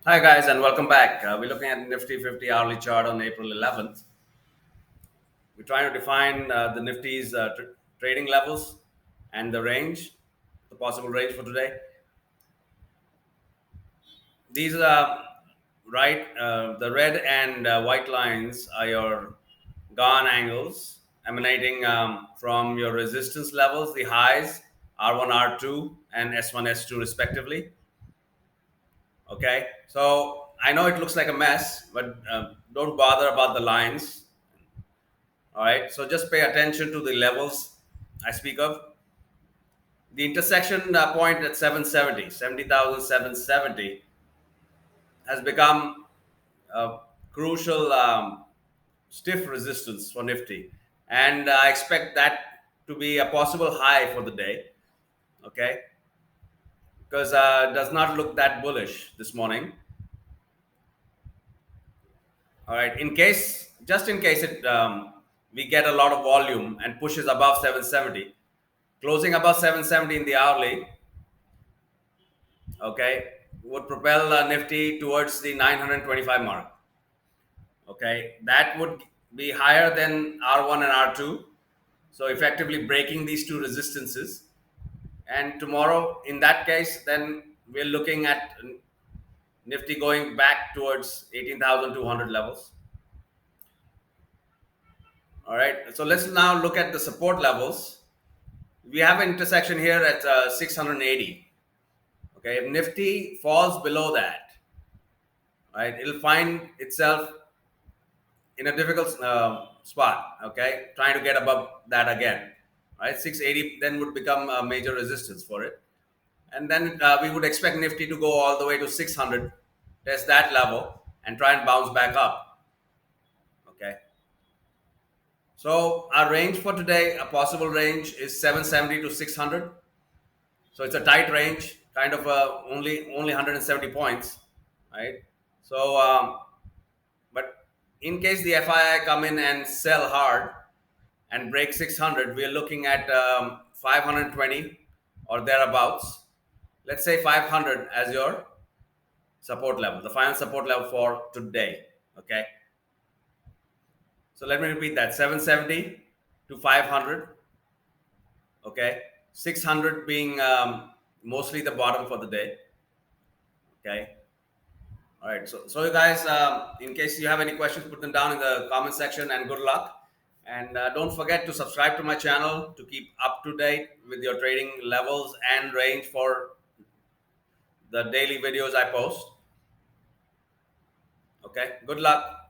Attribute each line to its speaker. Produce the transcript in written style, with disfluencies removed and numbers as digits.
Speaker 1: Hi guys, and welcome back. We're looking at Nifty 50 hourly chart on April 11th. We're trying to define the Nifty's trading levels and the range, the possible range for today. These are right. The red and white lines are your Gann angles emanating from your resistance levels, the highs R1, R2, and S1, S2 respectively. Okay, so I know it looks like a mess, but don't bother about the lines. All right, so just pay attention to the levels I speak of. The intersection point at 70,770 has become a crucial stiff resistance for Nifty, and I expect that to be a possible high for the day. Okay, because it does not look that bullish this morning. All right, just in case we get a lot of volume and pushes above 770, closing above 770 in the hourly, okay, would propel Nifty towards the 925 mark. Okay, that would be higher than R1 and R2, so effectively breaking these two resistances. And tomorrow, in that case, then we're looking at Nifty going back towards 18,200 levels. All right, so let's now look at the support levels. We have an intersection here at 680. Okay, if Nifty falls below that, right, it'll find itself in a difficult spot. Okay, trying to get above that again, right? 680 then would become a major resistance for it, and then we would expect Nifty to go all the way to 600, test that level, and try and bounce back up. Okay, so our range for today, a possible range is 770 to 600. So it's a tight range, kind of only 170 points, right? So, but in case the FII come in and sell hard and break 600, we're looking at 520 or thereabouts. Let's say 500 as your support level, the final support level for today. Okay. So let me repeat that: 770 to 500. Okay, 600 being mostly the bottom for the day. Okay. All right. So you guys, in case you have any questions, put them down in the comment section, and good luck. And don't forget to subscribe to my channel to keep up to date with your trading levels and range for the daily videos I post. Okay. Good luck.